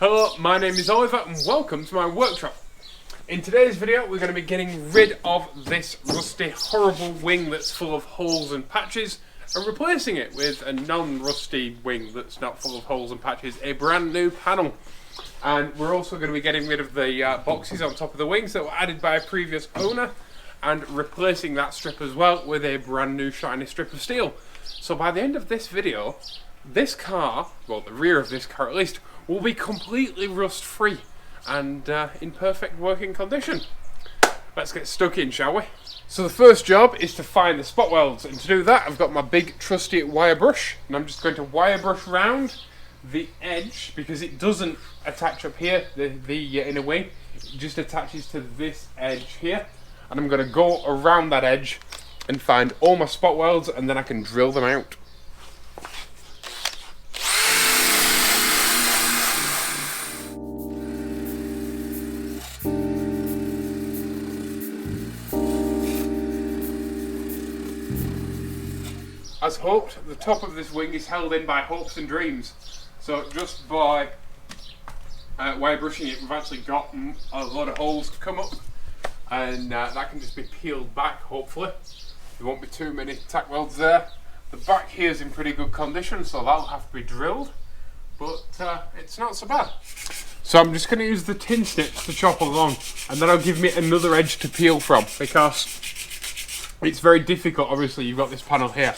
Hello, my name is Oliver and welcome to my workshop. In today's video we're going to be getting rid of this rusty, horrible wing that's full of holes and patches and replacing it with a non-rusty wing that's not full of holes and patches, a brand new panel. And we're also going to be getting rid of the boxes on top of the wings that were added by a previous owner and replacing that strip as well with a brand new shiny strip of steel. So by the end of this video, this car, well the rear of this car at least, will be completely rust free and in perfect working condition. Let's get stuck in, shall we? So the first job is to find the spot welds, and to do that I've got my big trusty wire brush and I'm just going to wire brush round the edge because it doesn't attach up here, the inner wing, it just attaches to this edge here, and I'm going to go around that edge and find all my spot welds and then I can drill them out. As hoped, the top of this wing is held in by hopes and dreams. So just by wire brushing it, we've actually got a lot of holes to come up, and that can just be peeled back, hopefully. There won't be too many tack welds there. The back here is in pretty good condition, so that'll have to be drilled, but it's not so bad. So I'm just going to use the tin snips to chop along, and that'll give me another edge to peel from, because it's very difficult. Obviously you've got this panel here,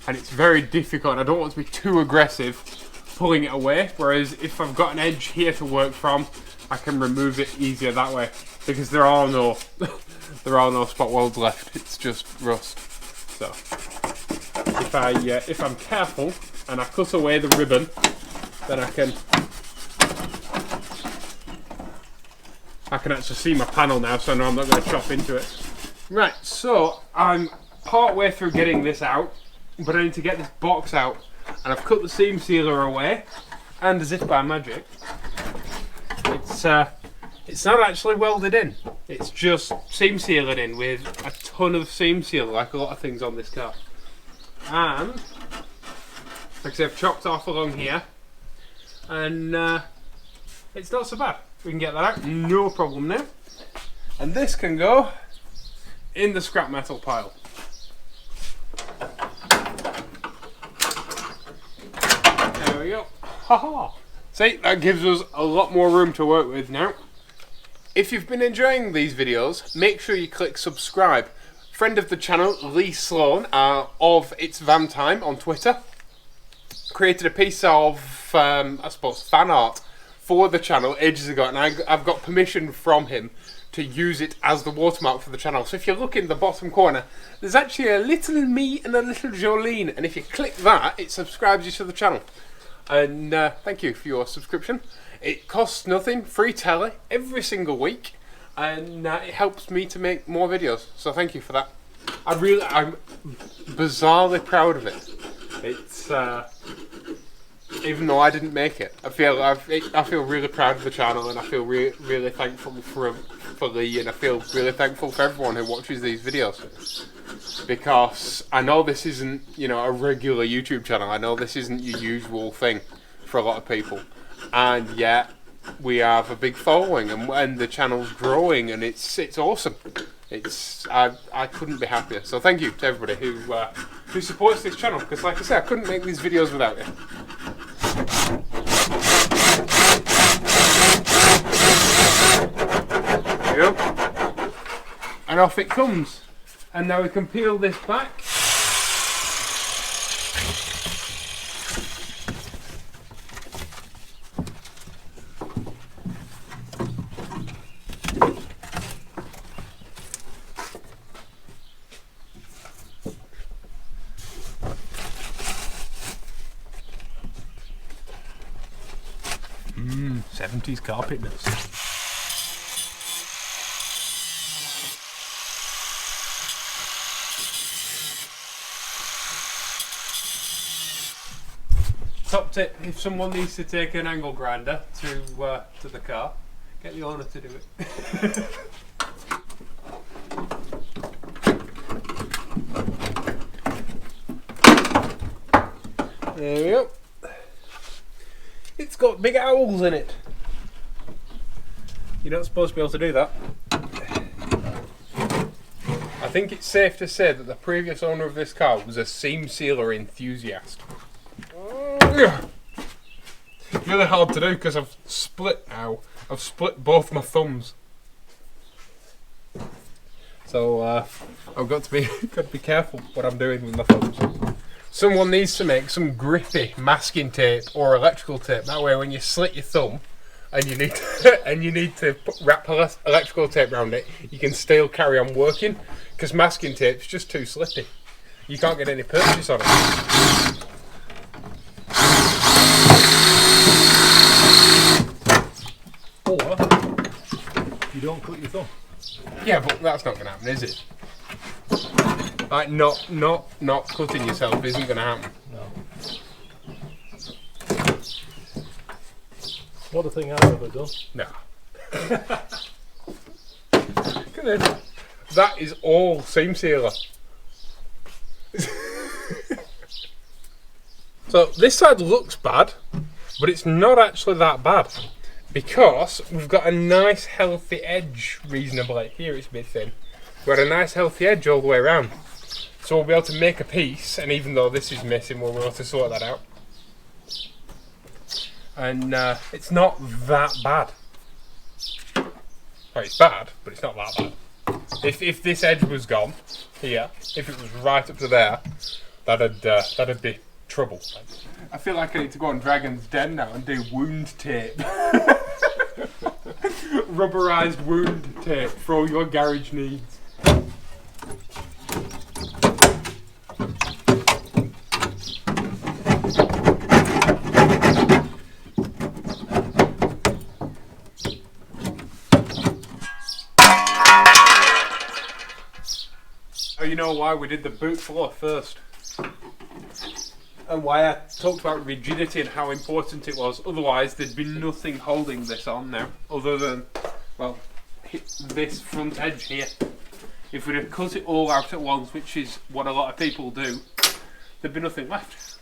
and it's very difficult, and I don't want to be too aggressive pulling it away, whereas if I've got an edge here to work from, I can remove it easier that way, because there are no spot welds left, it's just rust. So if I'm careful and I cut away the ribbon, then I can actually see my panel now, so I know I'm not going to chop into it. Right, so I'm part way through getting this out, but I need to get this box out, and I've cut the seam sealer away, and as if by magic, it's not actually welded in. It's just seam sealed in with a ton of seam seal, like a lot of things on this car. And like I say, I've chopped off along here, and it's not so bad. We can get that out, no problem now. And this can go in the scrap metal pile. There we go. Haha! See, that gives us a lot more room to work with now. If you've been enjoying these videos, make sure you click subscribe. Friend of the channel, Lee Sloine, of It's Van Time on Twitter, created a piece of, I suppose, fan art for the channel ages ago, and I've got permission from him to use it as the watermark for the channel. So if you look in the bottom corner, there's actually a little me and a little Jolene, and if you click that, it subscribes you to the channel. And thank you for your subscription. It costs nothing, free telly every single week, and it helps me to make more videos. So thank you for that. I'm bizarrely proud of it. It's even though I didn't make it, I feel really proud of the channel, and I feel really thankful for Lee, and I feel really thankful for everyone who watches these videos, because I know this isn't, you know, a regular YouTube channel. I know this isn't your usual thing for a lot of people, and yet we have a big following, and the channel's growing, and it's awesome. I couldn't be happier. So thank you to everybody who supports this channel, because like I said, I couldn't make these videos without you. There you go. And off it comes. And now we can peel this back. Mmm, 70s carpet dust. Top tip, if someone needs to take an angle grinder to the car, get the owner to do it. There we go. It's got big owls in it. You're not supposed to be able to do that. I think it's safe to say that the previous owner of this car was a seam sealer enthusiast. Really hard to do because I've split both my thumbs. So I've got to be careful what I'm doing with my thumbs. Someone needs to make some grippy masking tape or electrical tape. That way, when you slit your thumb and you need to wrap electrical tape around it, you can still carry on working. Because masking tape's just too slippy. You can't get any purchase on it. Or you don't cut your thumb. Yeah, but that's not going to happen, is it? Like, not cutting yourself isn't going to happen. No. Not a thing I've ever done. No. Look at this. That is all seam sealer. So this side looks bad, but it's not actually that bad. Because we've got a nice healthy edge reasonably. Here it's a bit thin. We've got a nice healthy edge all the way around. So we'll be able to make a piece, and even though this is missing, we'll be able to sort that out. And it's not that bad. Well, it's bad, but it's not that bad. If this edge was gone here, if it was right up to there, that'd be trouble. I feel like I need to go on Dragon's Den now and do wound tape. Rubberized wound tape for all your garage needs. You know why we did the boot floor first, and why I talked about rigidity and how important it was. Otherwise there'd be nothing holding this on now other than, well, this front edge here. If we'd have cut it all out at once, which is what a lot of people do, there'd be nothing left.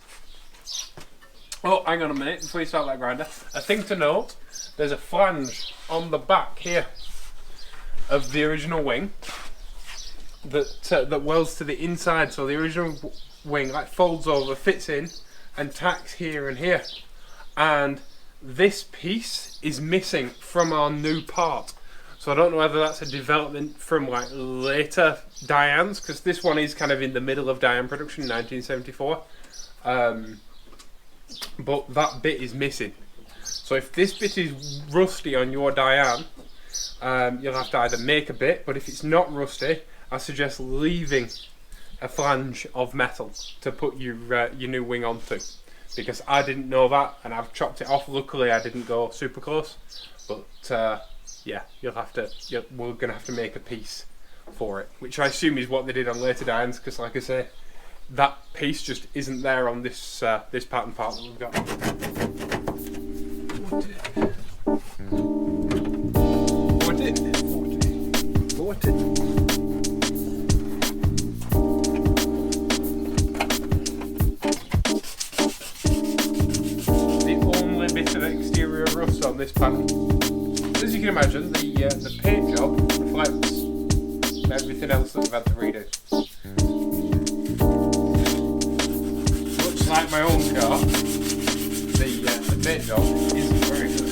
Oh, hang on a minute before you start that grinder. A thing to note, there's a flange on the back here of the original wing that welds to the inside, so the original wing like folds over, fits in, and tacks here and here. And this piece is missing from our new part. So I don't know whether that's a development from like later Dyanes, because this one is kind of in the middle of Dyane production, 1974. But that bit is missing. So if this bit is rusty on your Dyane, you'll have to either make a bit, but if it's not rusty, I suggest leaving a flange of metal to put your new wing onto, because I didn't know that and I've chopped it off. Luckily I didn't go super close, but yeah, we're going to have to make a piece for it, which I assume is what they did on later Dyanes, because like I say, that piece just isn't there on this this pattern part that we've got. What it? Bit of exterior rust on this pattern. As you can imagine, the paint job reflects everything else that we've had to redo. Much like my own car, the paint job isn't very good.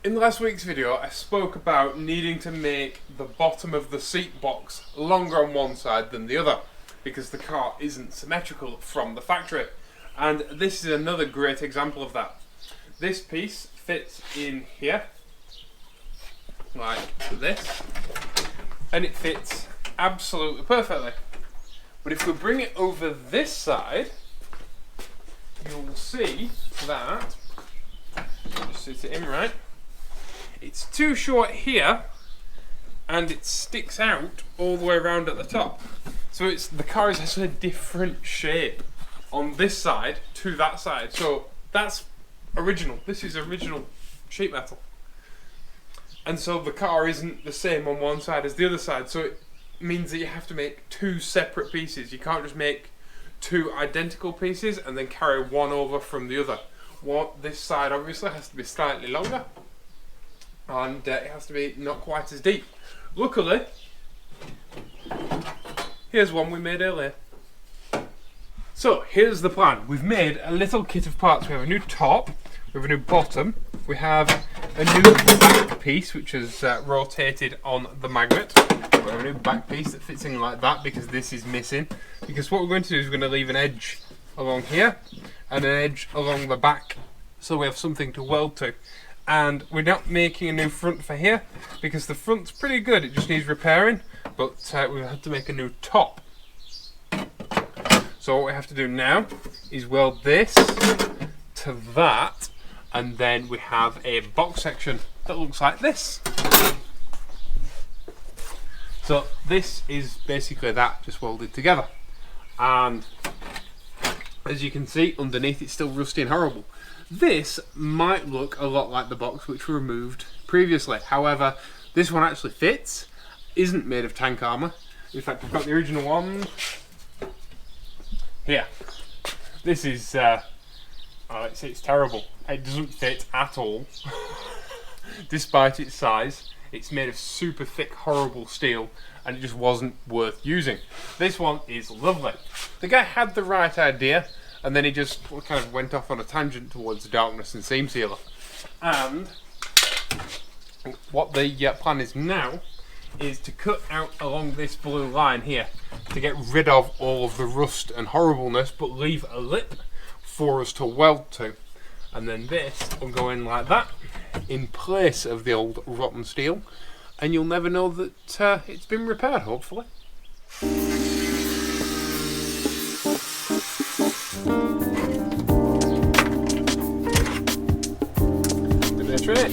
In last week's video, I spoke about needing to make the bottom of the seat box longer on one side than the other, because the car isn't symmetrical from the factory. And this is another great example of that. This piece fits in here, like this, and it fits absolutely perfectly. But if we bring it over this side, you'll see that, just sit it in right, It's too short here, and it sticks out all the way around at the top. So the car is actually a different shape on this side to that side. So that's original. This is original sheet metal. And so the car isn't the same on one side as the other side. So it means that you have to make two separate pieces. You can't just make two identical pieces and then carry one over from the other. This side obviously has to be slightly longer, and it has to be not quite as deep. Luckily, here's one we made earlier. So here's the plan. We've made a little kit of parts. We have a new top, we have a new bottom, we have a new back piece which is rotated on the magnet. We have a new back piece that fits in like that because this is missing. Because what we're going to do is we're going to leave an edge along here and an edge along the back, so we have something to weld to. And we're not making a new front for here because the front's pretty good, it just needs repairing, but we had to make a new top. So what we have to do now is weld this to that, and then we have a box section that looks like this. So this is basically that, just welded together. And as you can see, underneath it's still rusty and horrible. This might look a lot like the box which we removed previously. However, this one actually fits, isn't made of tank armour. In fact, I've got the original one here. This is, it's terrible. It doesn't fit at all, despite its size. It's made of super thick, horrible steel, and it just wasn't worth using. This one is lovely. The guy had the right idea, and then he just kind of went off on a tangent towards darkness and seam sealer. And what the plan is now is to cut out along this blue line here to get rid of all of the rust and horribleness, but leave a lip for us to weld to. And then this will go in like that in place of the old rotten steel, and you'll never know that it's been repaired, hopefully. That's right.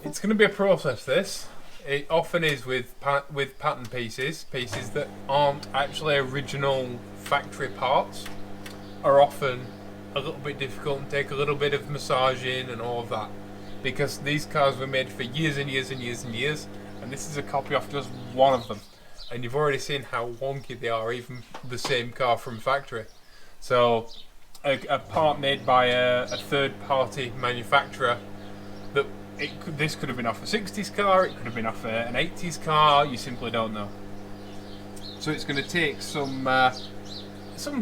It's going to be a process, this. It often is with pattern pieces that aren't actually original factory parts, are often a little bit difficult and take a little bit of massaging and all of that, because these cars were made for years and years and years and years, and this is a copy of just one of them, and you've already seen how wonky they are, even the same car from factory. So a part made by a third-party manufacturer, that this could have been off a 60s car, it could have been off an 80s car, you simply don't know. So it's going to take some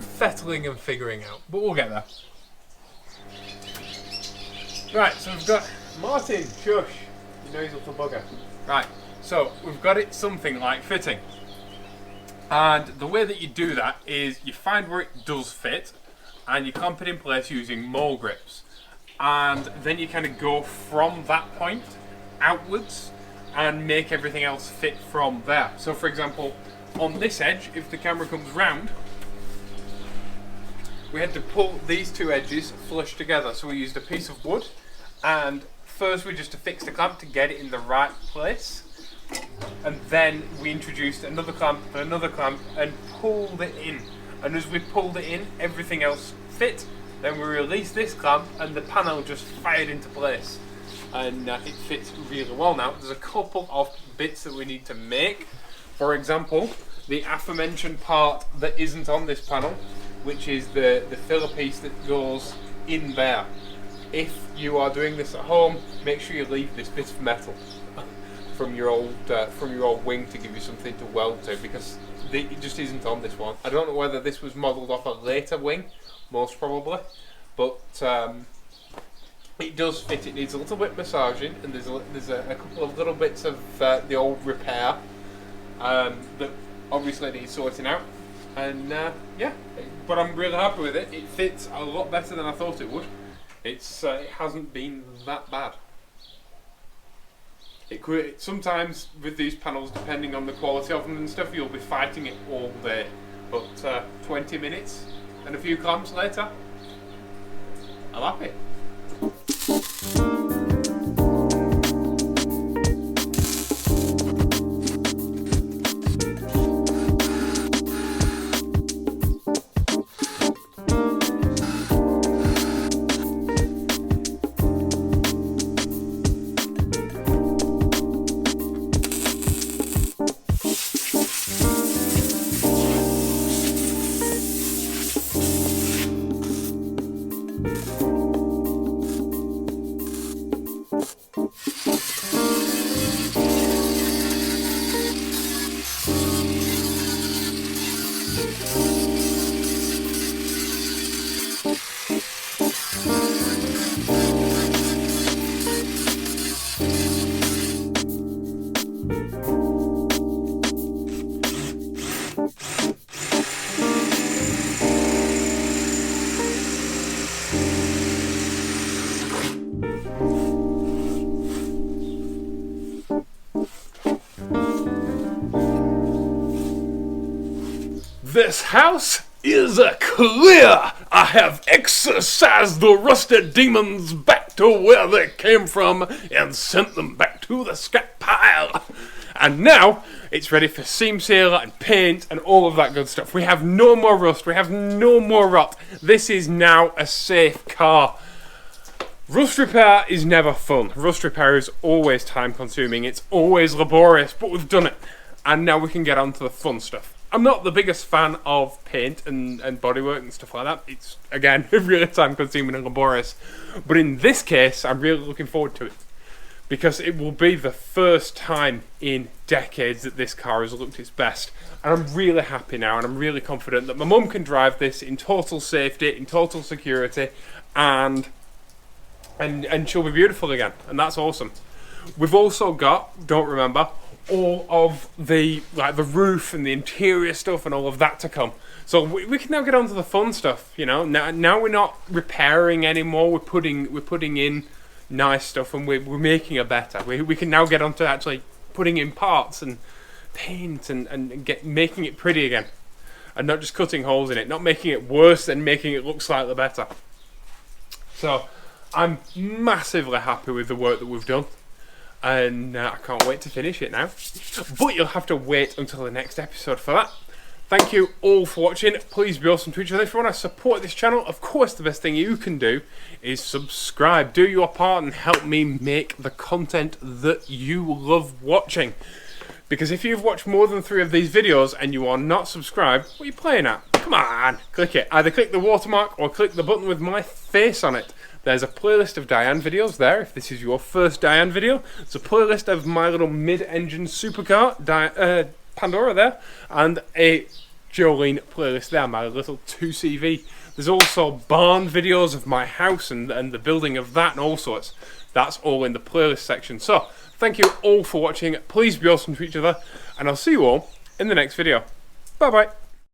fettling and figuring out, but we'll get there. Right, so we've got Martin, shush, you know he's a little bugger. Right, so we've got it something like fitting. And the way that you do that is you find where it does fit, and you clamp it in place using mole grips. And then you kind of go from that point outwards and make everything else fit from there. So for example, on this edge, if the camera comes round, we had to pull these two edges flush together. So we used a piece of wood, and first we just affixed a clamp to get it in the right place, and then we introduced another clamp and pulled it in. And as we pulled it in, everything else fit. Then we released this clamp and the panel just fired into place, and it fits really well now. There's a couple of bits that we need to make. For example, the aforementioned part that isn't on this panel, which is the filler piece that goes in there. If you are doing this at home, make sure you leave this bit of metal from your old wing to give you something to weld to, because it just isn't on this one. I don't know whether this was modelled off a later wing, most probably, but it does fit. It needs a little bit massaging, and there's a couple of little bits of the old repair that obviously needs sorting out. And yeah, but I'm really happy with it. It fits a lot better than I thought it would. It hasn't been that bad. Sometimes with these panels, depending on the quality of them and stuff, you'll be fighting it all day. But 20 minutes and a few clamps later, I'm happy. This house is clear. I have exorcised the rusted demons back to where they came from and sent them back to the scrap pile. And now it's ready for seam sealer and paint and all of that good stuff. We have no more rust. We have no more rot. This is now a safe car. Rust repair is never fun. Rust repair is always time consuming. It's always laborious, but we've done it. And now we can get on to the fun stuff. I'm not the biggest fan of paint and bodywork and stuff like that. It's, again, really time consuming and laborious. But in this case, I'm really looking forward to it. Because it will be the first time in decades that this car has looked its best. And I'm really happy now, and I'm really confident that my mum can drive this in total safety, in total security, and she'll be beautiful again. And that's awesome. We've also got, don't remember, all of the roof and the interior stuff and all of that to come. So we can now get on to the fun stuff, you know. Now we're not repairing anymore. We're putting in nice stuff, and we're making it better. We can now get on to actually putting in parts and paint and making it pretty again, and not just cutting holes in it, not making it worse and making it look slightly better. So I'm massively happy with the work that we've done. And I can't wait to finish it now. But you'll have to wait until the next episode for that. Thank you all for watching. Please be awesome to each other. If you want to support this channel, of course the best thing you can do is subscribe. Do your part and help me make the content that you love watching. Because if you've watched more than 3 of these videos and you are not subscribed, what are you playing at? Come on, click it. Either click the watermark or click the button with my face on it. There's a playlist of Dyane videos there, if this is your first Dyane video. There's a playlist of my little mid-engine supercar, Pandora there, and a Jolene playlist there, my little 2CV. There's also barn videos of my house and the building of that and all sorts. That's all in the playlist section. So, thank you all for watching. Please be awesome to each other, and I'll see you all in the next video. Bye-bye.